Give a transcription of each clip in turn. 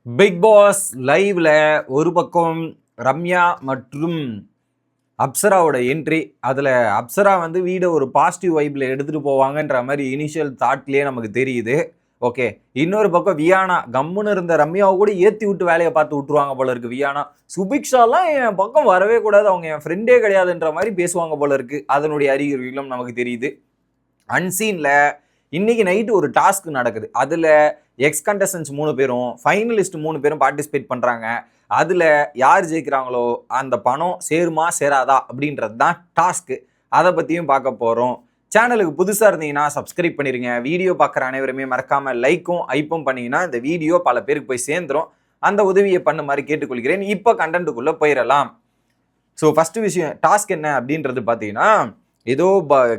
Big pass லைவ்ல ஒரு பக்கம் ரம்யா மற்றும் அப்சராவோட என்ட்ரி. அதில் அப்சரா வந்து வீடை ஒரு பாசிட்டிவ் வைப்பில் எடுத்துகிட்டு போவாங்கன்ற மாதிரி இனிஷியல் தாட்லேயே நமக்கு தெரியுது. ஓகே, இன்னொரு பக்கம் வியானா கம்முன்னு இருந்த ரம்யாவை கூட ஏற்றி விட்டு வேலையை பார்த்து விட்டுருவாங்க போல இருக்கு. வியானா சுபிக்ஷாலாம் என் பக்கம் வரவே கூடாது, அவங்க என் ஃப்ரெண்டே கிடையாதுன்ற மாதிரி பேசுவாங்க போல இருக்கு. அதனுடைய அறிகுறிகளும் நமக்கு தெரியுது. அன்சீன்ல இன்னைக்கு நைட்டு ஒரு டாஸ்க் நடக்குது. அதில் எக்ஸ் கண்டஸ்டன்ஸ் 3 பேரும் ஃபைனலிஸ்ட் 3 பேரும் பார்ட்டிசிபேட் பண்ணுறாங்க. அதில் யார் ஜெயிக்கிறாங்களோ அந்த பணம் சேருமா சேராதா அப்படின்றது தான் டாஸ்க்கு. அதை பற்றியும் பார்க்க போகிறோம். சேனலுக்கு புதுசாக இருந்தீங்கன்னா சப்ஸ்கிரைப் பண்ணிடுங்க. வீடியோ பார்க்குற அனைவருமே மறக்காமல் லைக்கும் ஐப்பும் பண்ணிங்கன்னா இந்த வீடியோ பல பேருக்கு போய் சேர்ந்துடும். அந்த உதவியை பண்ண மாதிரி கேட்டுக்கொள்கிறேன். இப்போ கண்டென்ட்டுக்குள்ளே போயிடலாம். ஸோ ஃபஸ்ட்டு விஷயம் டாஸ்க் என்ன அப்படின்றது பார்த்தீங்கன்னா, ஏதோ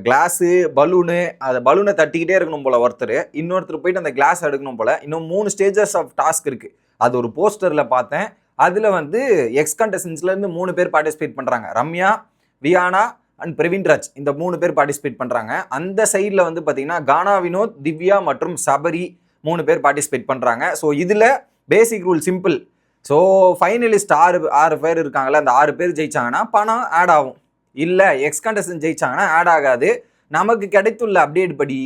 கிளாஸு பலூனு, அந்த பலூனை தட்டிக்கிட்டே இருக்கணும் போல் ஒருத்தர், இன்னொருத்தர் போயிட்டு அந்த கிளாஸ் எடுக்கணும் போல். இன்னும் 3 ஸ்டேஜஸ் ஆஃப் டாஸ்க் இருக்குது. அது ஒரு போஸ்டரில் பார்த்தேன். அதில் வந்து எக்ஸ் கண்டஸ்டன்ஸ்லேருந்து 3 பேர் பார்ட்டிசிபேட் பண்ணுறாங்க. ரம்யா, வியானா அண்ட் பிரவீன்ராஜ், இந்த 3 பேர் பார்ட்டிசிபேட் பண்ணுறாங்க. அந்த சைடில் வந்து பார்த்தீங்கன்னா கானா வினோத், திவ்யா மற்றும் சபரி 3 பேர் பார்ட்டிசிபேட் பண்ணுறாங்க. ஸோ இதில் பேசிக் ரூல் சிம்பிள். ஸோ ஃபைனலிஸ்ட் 6 பேர் இருக்காங்களே, அந்த 6 பேர் ஜெயிச்சாங்கன்னா பணம் ஆட் ஆகும். இல்லை எக்ஸ் கண்டஸ்டன் ஜெயிச்சாங்கன்னா ஆட் ஆகாது. நமக்கு கிடைத்துள்ள அப்டேட் படி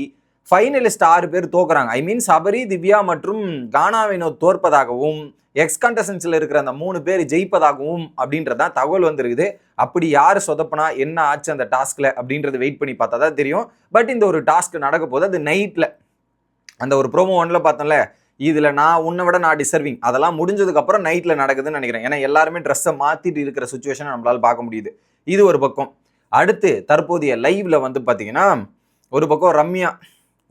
ஃபைனலிஸ்ட் 6 பேர் தோக்குறாங்க. ஐ மீன் சபரி, திவ்யா மற்றும் கானா வினோத் தோற்பதாகவும் எக்ஸ் கண்டஸ்டன்ஸில் இருக்கிற அந்த 3 பேர் ஜெயிப்பதாகவும் அப்படின்றதான் தகவல் வந்துருக்குது. அப்படி யார் சொதப்பினா என்ன ஆச்சு அந்த டாஸ்கில் அப்படின்றது வெயிட் பண்ணி பார்த்தா தான் தெரியும். பட் இந்த ஒரு டாஸ்க் நடக்க போது அது நைட்டில். அந்த ஒரு ப்ரோமோ 1ல் பார்த்தோம்ல, இதில் நான் உன்னை விட நான் டிசர்விங், அதெல்லாம் முடிஞ்சதுக்கப்புறம் நைட்டில் நடக்குதுன்னு நினைக்கிறேன். ஏன்னா எல்லாருமே ட்ரெஸ்ஸை மாற்றிட்டு இருக்கிற சுச்சுவேஷனை நம்மளால் பார்க்க முடியுது. இது ஒரு பக்கம். அடுத்து தற்போதைய லைவ்ல வந்து பார்த்தீங்கன்னா, ஒரு பக்கம்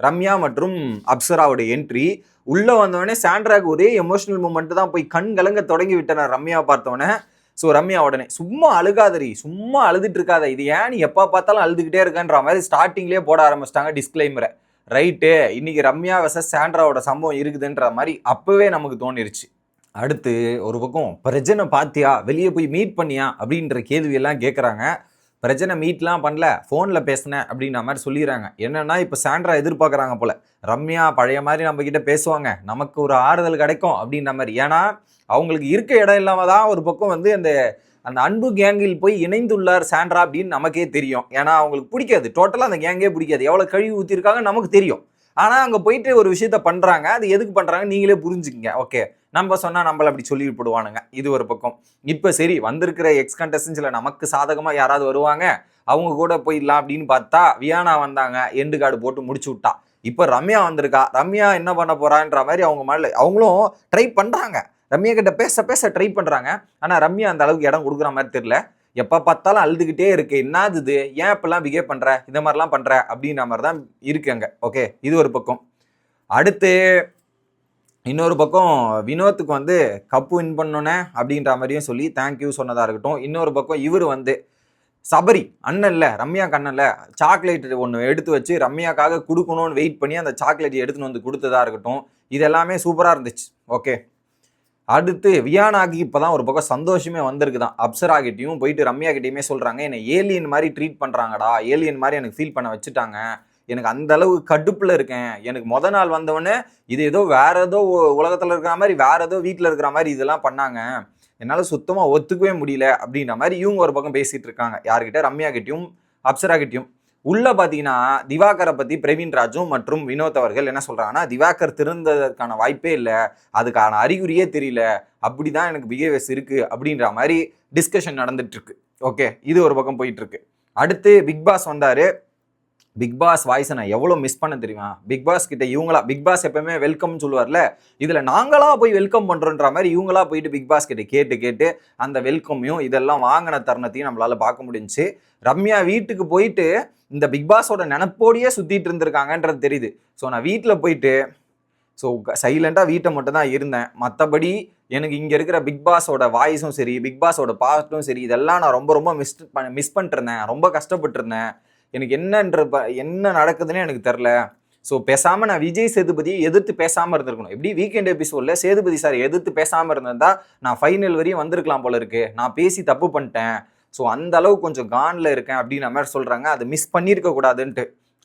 ரம்யா மற்றும் அப்சராவுடைய என்ட்ரி. உள்ளே வந்தவொடனே சாண்ட்ராக்கு ஒரே எமோஷனல் மூமெண்ட் தான், போய் கண் கலங்க தொடங்கி விட்டனர் ரம்யா பார்த்தவொடனே. ஸோ ரம்யா உடனே சும்மா அழுகாதரி, சும்மா அழுதுட்டு இருக்காத, இது ஏன் நீ எப்போ பார்த்தாலும் அழுதுகிட்டே இருக்கன்ற மாதிரி ஸ்டார்டிங்லேயே போட ஆரம்பிச்சிட்டாங்க டிஸ்க்ளைமரை. ரைட்டு, இன்னைக்கு ரம்யா வெர்சஸ் சாண்ட்ராவோட சம்பவம் இருக்குதுன்ற மாதிரி அப்பவே நமக்கு தோணிருச்சு. அடுத்து ஒரு பக்கம் பிரஜனை பார்த்தியா, வெளியே போய் மீட் பண்ணியா அப்படின்ற கேள்வியெல்லாம் கேட்குறாங்க. பிரஜனை மீட்லாம் பண்ணல, ஃபோனில் பேசினேன் அப்படின்ற மாதிரி சொல்லிடுறாங்க. என்னன்னா இப்போ சாண்ட்ரா எதிர்பார்க்குறாங்க போல, ரம்யா பழைய மாதிரி நம்ம கிட்ட பேசுவாங்க, நமக்கு ஒரு ஆறுதல் கிடைக்கும் அப்படின்ற மாதிரி. ஏன்னா அவங்களுக்கு இருக்க இடம் இல்லாமல் தான் ஒரு பக்கம் வந்து அந்த அந்த அன்பு கேங்கில் போய் இணைந்துள்ளார் சாண்ட்ரா அப்படின்னு நமக்கே தெரியும். ஏன்னா அவங்களுக்கு பிடிக்காது, டோட்டலாக அந்த கேங்கே பிடிக்காது. எவ்வளோ கழுவி ஊற்றிருக்காங்க நமக்கு தெரியும். ஆனால் அங்கே போயிட்டு ஒரு விஷயத்த பண்ணுறாங்க. அது எதுக்கு பண்ணுறாங்க நீங்களே புரிஞ்சுக்கிங்க. ஓகே, நம்ம சொன்னால் நம்மளை அப்படி சொல்லி போடுவானுங்க. இது ஒரு பக்கம். இப்போ சரி, வந்திருக்கிற எக்ஸ் கண்டஸ்டன்ஸில் நமக்கு சாதகமாக யாராவது வருவாங்க, அவங்க கூட போயிடலாம் அப்படின்னு பார்த்தா வியானா வந்தாங்க, எண்டு கார்டு போட்டு முடிச்சு விட்டா. இப்போ ரம்யா வந்திருக்கா. ரம்யா என்ன பண்ண போறான்ற மாதிரி அவங்க மேலே அவங்களும் ட்ரை பண்ணுறாங்க. ரம்யா கிட்ட பேச பேச ட்ரை பண்ணுறாங்க. ஆனால் ரம்யா அந்த அளவுக்கு இடம் கொடுக்குற மாதிரி தெரியல. எப்போ பார்த்தாலும் அழுதுகிட்டே இருக்கு, என்னது இது, ஏன் இப்பெல்லாம் பிஹேவ் பண்ணுற, இந்த மாதிரிலாம் பண்ணுற அப்படின்ற மாதிரி தான் இருக்கு அங்கே. ஓகே, இது ஒரு பக்கம். அடுத்து இன்னொரு பக்கம் வினோத்துக்கு வந்து கப்பு வின் பண்ணோன்னே அப்படின்ற மாதிரியும் சொல்லி தேங்க்யூ சொன்னதாக இருக்கட்டும். இன்னொரு பக்கம் இவர் வந்து சபரி அண்ணன்ல, ரம்யாக்கு அண்ணன்ல, சாக்லேட் ஒன்று எடுத்து வச்சு ரம்யாக்காக கொடுக்கணும்னு வெயிட் பண்ணி அந்த சாக்லேட் எடுத்துன்னு வந்து கொடுத்ததா இருக்கட்டும். இது எல்லாமே சூப்பராக இருந்துச்சு. ஓகே, அடுத்து வியானாக்கு இப்போ தான் ஒரு பக்கம் சந்தோஷமே வந்திருக்குதான். அப்சரா கிட்டையும் போயிட்டு ரம்யா கிட்டையுமே சொல்கிறாங்க, என்னை ஏலியன் மாதிரி ட்ரீட் பண்ணுறாங்கடா, ஏலியன் மாதிரி எனக்கு ஃபீல் பண்ண வச்சுட்டாங்க, எனக்கு அந்த அளவு கடுப்பில் இருக்கேன். எனக்கு முத நாள் வந்தவொடனே இது ஏதோ வேற ஏதோ உலகத்தில் இருக்கிற மாதிரி, வேற ஏதோ வீட்டில் இருக்கிற மாதிரி இதெல்லாம் பண்ணாங்க, என்னால் சுத்தமாக ஒத்துக்கவே முடியல அப்படின்ற மாதிரி இவங்க ஒரு பக்கம் பேசிகிட்டு இருக்காங்க. யார்கிட்ட? ரம்யா கிட்டையும் அப்சரா கிட்டையும். உள்ள பார்த்தீங்கன்னா திவாகரை பற்றி பிரவீன்ராஜும் மற்றும் வினோத் அவர்கள் என்ன சொல்கிறாங்கன்னா, திவாகர் திருந்ததற்கான வாய்ப்பே இல்லை, அதுக்கான அறிகுறியே தெரியல, அப்படி தான் எனக்கு பிஹேவியர்ஸ் இருக்குது அப்படின்ற மாதிரி டிஸ்கஷன் நடந்துட்டு இருக்கு. ஓகே, இது ஒரு பக்கம் போயிட்டு இருக்கு. அடுத்து பிக் பாஸ் வந்தார். பிக் பாஸ் வாய்ஸை நான் எவ்வளோ மிஸ் பண்ண தெரியுமா? பிக் பாஸ் கிட்ட இவங்களா, பிக் பாஸ் எப்பவுமே வெல்கம்னு சொல்லுவார்ல, இதில் நாங்களா போய் வெல்கம் பண்ணுறோன்ற மாதிரி இவங்களா போயிட்டு பிக் பாஸ் கிட்ட கேட்டு அந்த வெல்கமையும் இதெல்லாம் வாங்கின தருணத்தையும் நம்மளால பார்க்க முடிஞ்சுச்சு. ரம்யா வீட்டுக்கு போயிட்டு இந்த பிக் பாஸோட நினப்போடையே சுற்றிட்டு இருந்திருக்காங்கன்றது தெரியுது. ஸோ நான் வீட்டில் போயிட்டு சைலண்டாக வீட்டை மட்டும் தான் இருந்தேன். மற்றபடி எனக்கு இங்கே இருக்கிற பிக் பாஸோட வாய்ஸும் சரி, பிக் பாஸோட பாட்டும் சரி, இதெல்லாம் நான் ரொம்ப மிஸ் பண்ணிட்டு இருந்தேன், ரொம்ப கஷ்டப்பட்டு இருந்தேன். எனக்கு என்ன நடக்குதுன்னு எனக்கு தெரில. ஸோ பேசாமல் நான் விஜய் சேதுபதியை எதிர்த்து பேசாமல் இருந்திருக்கணும். எப்படி வீக்கெண்ட் எபிசோடில் சேதுபதி சார் எதிர்த்து பேசாமல் இருந்திருந்தா நான் ஃபைனல் வரையும் வந்திருக்கலாம் போல இருக்கு. நான் பேசி தப்பு பண்ணிட்டேன். ஸோ அந்த அளவு கொஞ்சம் கானில் இருக்கேன் அப்படின்ற மாதிரி சொல்கிறாங்க. அது மிஸ் பண்ணியிருக்க கூடாதுன்ட்டு.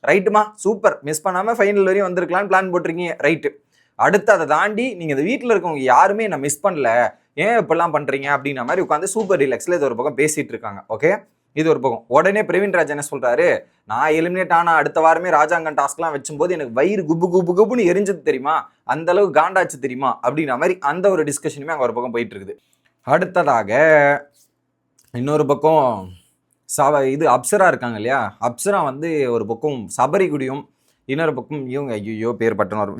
ரைட்டுமா, சூப்பர், மிஸ் பண்ணாமல் ஃபைனல் வரையும் வந்திருக்கலான்னு பிளான் போட்டிருக்கீங்க. ரைட்டு. அடுத்து அதை தாண்டி நீங்கள் இந்த வீட்டில் இருக்கவங்க யாருமே என்ன மிஸ் பண்ணல, ஏன் இப்படிலாம் பண்ணுறீங்க அப்படின்ற மாதிரி உட்காந்து சூப்பர் ரிலாக்ஸில் இது ஒரு பக்கம் பேசிகிட்டு இருக்காங்க. ஓகே, இது ஒரு பக்கம். உடனே பிரவீன்ராஜ் என்ன சொல்கிறாரு, நான் எலிமினேட் ஆனால் அடுத்த வாரமே ராஜாங்கம் டாஸ்க்லாம் வச்சும்போது எனக்கு வயிறு குபு குபு குபுன்னு எரிஞ்சது தெரியுமா, அந்த அளவுக்கு காண்டாச்சு தெரியுமா அப்படின்ற மாதிரி அந்த ஒரு டிஸ்கஷனுமே அங்கே ஒரு பக்கம் போயிட்டு இருக்குது. அடுத்ததாக இன்னொரு பக்கம் இது அப்சரா இருக்காங்க இல்லையா, அப்சரா வந்து ஒரு பக்கம் சபரிகுடியும், இன்னொரு பக்கம் இவங்க ஐயோ பேர் பட்டன் வரும்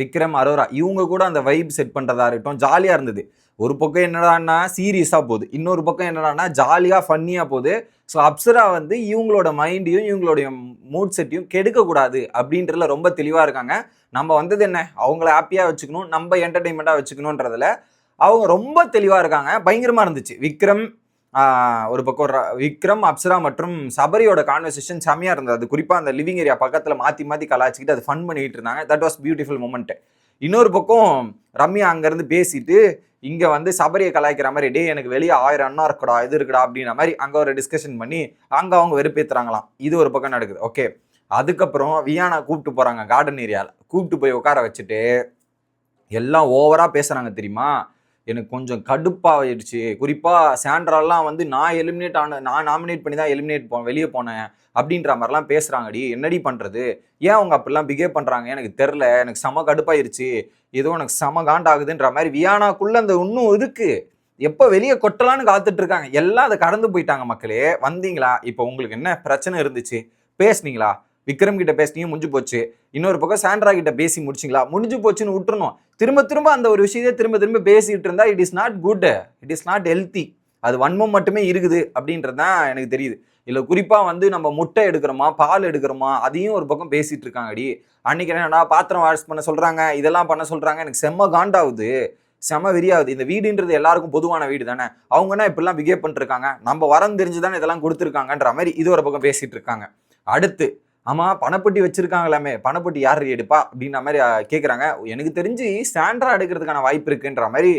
விக்ரம் அரோரா, இவங்க கூட அந்த வைப் செட் பண்ணுறதா இருக்கட்டும் ஜாலியாக இருந்தது. ஒரு பக்கம் என்னடான்னா சீரியஸாக போகுது, இன்னொரு பக்கம் என்னடான்னா ஜாலியாக ஃபன்னியாக போகுது. ஸோ அப்சரா வந்து இவங்களோட மைண்டையும் இவங்களுடைய மூட் செட்டையும் கெடுக்கக்கூடாது அப்படின்றதுல ரொம்ப தெளிவாக இருக்காங்க. நம்ம வந்தது என்ன, அவங்கள ஹாப்பியாக வச்சுக்கணும், நம்ம என்டர்டெயின்மெண்ட்டாக வச்சுக்கணுன்றதுல அவங்க ரொம்ப தெளிவாக இருக்காங்க. பயங்கரமாக இருந்துச்சு. ஒரு பக்கம் விக்ரம், அப்சரா மற்றும் சபரியோட கான்வர்சேஷன் செம்மையாக இருந்தது. அது குறிப்பாக அந்த லிவிங் ஏரியா பக்கத்தில் மாற்றி கலாச்சிக்கிட்டு அது ஃபன் பண்ணிட்டு இருந்தாங்க. That was beautiful moment. இன்னொரு பக்கம் ரம்யா அங்கேருந்து பேசிட்டு இங்கே வந்து சபரியை கலாய்க்கிற மாதிரி, டே எனக்கு வெளியே 1000 அண்ணா இருக்குடா இது இருக்குடா அப்படின்ற மாதிரி அங்கே ஒரு டிஸ்கஷன் பண்ணி அங்கே அவங்க வெறுப்பேற்றுறாங்களாம். இது ஒரு பக்கம் நடக்குது. ஓகே, அதுக்கப்புறம் வியானா கூப்பிட்டு போகிறாங்க கார்டன் ஏரியாவில். கூப்பிட்டு போய் உட்கார வச்சுட்டு எல்லாம் ஓவராக பேசுகிறாங்க தெரியுமா. எனக்கு கொஞ்சம் கடுப்பாகிடுச்சு. குறிப்பாக சாண்ட்ராலாம் வந்து நான் நாமினேட் பண்ணி தான் வெளியே போனேன் அப்படின்ற மாதிரிலாம் பேசுகிறாங்கடி. என்னடி பண்ணுறது, ஏன் அவங்க அப்படிலாம் பிஹேவ் பண்ணுறாங்க எனக்கு தெரில, எனக்கு செம கடுப்பாயிருச்சு, ஏதோ எனக்கு செம காண்டாகுதுன்ற மாதிரி வியானாக்குள்ளே அந்த இன்னும் இருக்குது. எப்போ வெளியே கொட்டலான்னு காத்துட்டு இருக்காங்க. எல்லாம் அதை கடந்து போயிட்டாங்க. மக்களே வந்தீங்களா, இப்போ உங்களுக்கு என்ன பிரச்சனை இருந்துச்சு, பேசுனீங்களா, விக்ரம் கிட்ட பேசினீங்க, முடிஞ்சு போச்சு. இன்னொரு பக்கம் சாண்ட்ரா கிட்ட பேசி முடிச்சிங்களா, முடிஞ்சு போச்சுன்னு விட்டுறணும். திரும்ப அந்த ஒரு விஷயத்தை திரும்ப பேசிட்டு இருந்தா it is not good, it is not healthy. அது வன்மம் மட்டுமே இருக்குது அப்படின்றது தான் எனக்கு தெரியுது. இல்லை குறிப்பாக வந்து நம்ம முட்டை எடுக்கிறோமா பால் எடுக்கிறோமா அதையும் ஒரு பக்கம் பேசிட்டு இருக்காங்கடி. அன்னைக்கு என்னடா பாத்திரம் வாஷ் பண்ண சொல்றாங்க, இதெல்லாம் பண்ண சொல்றாங்க, எனக்கு செம்ம காண்டாகுது, செம வெறியாகுது. இந்த வீடுன்றது எல்லாருக்கும் பொதுவான வீடு தானே, அவங்கன்னா இப்படிலாம் பிஹேவ் பண்ணிருக்காங்க, நம்ம வரம் தெரிஞ்சு தானே இதெல்லாம் கொடுத்துருக்காங்கன்ற மாதிரி இது ஒரு பக்கம் பேசிட்டு இருக்காங்க. அடுத்து ஆமாம் பணப்பட்டி வச்சிருக்காங்களாமே, பணப்பட்டி யார் எடுப்பா அப்படின்ற மாதிரி கேட்குறாங்க. எனக்கு தெரிஞ்சு சாண்ட்ரா எடுக்கிறதுக்கான வாய்ப்பு இருக்குன்ற மாதிரி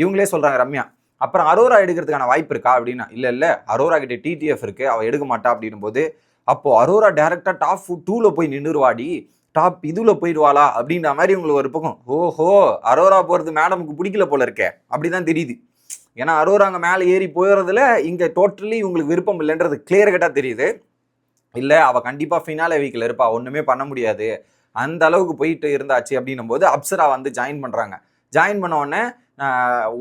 இவங்களே சொல்கிறாங்க ரம்யா. அப்புறம் அரோரா எடுக்கிறதுக்கான வாய்ப்பு இருக்கா அப்படின்னா, இல்லை அரோரா கிட்ட டிடிஎஃப் இருக்குது, அவள் எடுக்க மாட்டா அப்படின்னும் போது, அப்போது அரோரா டேரெக்டாக டாப் 2ல் போய் நின்றுவாடி, டாப் இதில் போயிடுவாளா அப்படின்ற மாதிரி உங்களுக்கு ஒரு பக்கம் ஓஹோ அரோரா போகிறது மேடமுக்கு பிடிக்கல போல இருக்கே அப்படி தான் தெரியுது. ஏன்னா அரோரா அங்கே மேலே ஏறி போகிறதுல இங்கே டோட்டலி உங்களுக்கு விருப்பம் இல்லைன்றது கிளியர் கட்டாக தெரியுது. இல்லை அவள் கண்டிப்பாக ஃபினாலே வீக்கில் இருப்பா, ஒன்றுமே பண்ண முடியாது, அந்த அளவுக்கு போயிட்டு இருந்தாச்சு அப்படின்னும் போது அப்சரா வந்து ஜாயின் பண்ணுறாங்க. ஜாயின் பண்ண உடனே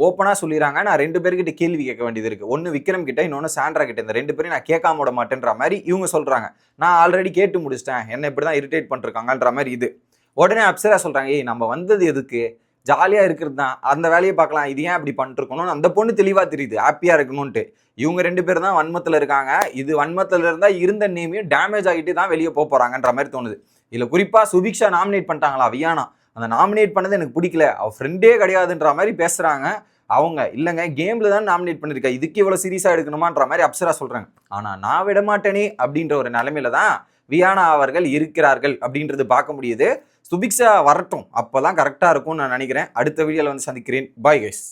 ஓப்பனாக சொல்லிடுறாங்க, நான் 2 பேர்கிட்ட கேள்வி கேட்க வேண்டியது இருக்குது, ஒன்று விக்ரம் கிட்ட, இன்னொன்று சாண்ட்ரா கிட்ட. இந்த 2 பேரையும் நான் கேட்காம விட மாட்டேன்ற மாதிரி இவங்க சொல்கிறாங்க. நான் ஆல்ரெடி கேட்டு முடிச்சிட்டேன், என்ன இப்படி தான் இரிட்டேட் பண்ணிருக்காங்கன்ற மாதிரி இது. உடனே அப்சரா சொல்கிறாங்க, ஏய் நம்ம வந்தது எதுக்கு, ஜாலியாக இருக்கிறது தான், அந்த வேலையை பார்க்கலாம், இது ஏன் அப்படி பண்ணிருக்கணும்னு அந்த பொண்ணு தெளிவாக தெரியுது, ஹாப்பியாக இருக்கணும்ன்ட்டு. இவங்க 2 பேர் தான் வன்மத்தில் இருக்காங்க. இது வன்மத்தில் இருந்தால் இருந்த நேமையும் டேமேஜ் ஆகிட்டு தான் வெளியே போகிறாங்கன்ற மாதிரி தோணுது. இதில் குறிப்பாக சுபிக்ஷா நாமினேட் பண்ணிட்டாங்களா வியானா, அந்த நாமினேட் பண்ணது எனக்கு பிடிக்கல, அவள் ஃப்ரெண்டே கிடையாதுன்ற மாதிரி பேசுகிறாங்க. அவங்க இல்லைங்க கேமில் தான் நாமினேட் பண்ணியிருக்கா, இதுக்கு இவ்வளோ சீரியஸாக எடுக்கணுமான்ற மாதிரி அப்சரா சொல்கிறாங்க. ஆனால் நான் விட மாட்டேனே அப்படின்ற ஒரு நிலைமையில தான் வியானா அவர்கள் இருக்கிறார்கள் அப்படின்றது பார்க்க முடியுது. சுபிக்ஷா வரட்டும், அப்போதான் கரெக்டாக இருக்கும்னு நான் நினைக்கிறேன். அடுத்த வீடியோவில் வந்து சந்திக்கிறேன். Bye guys.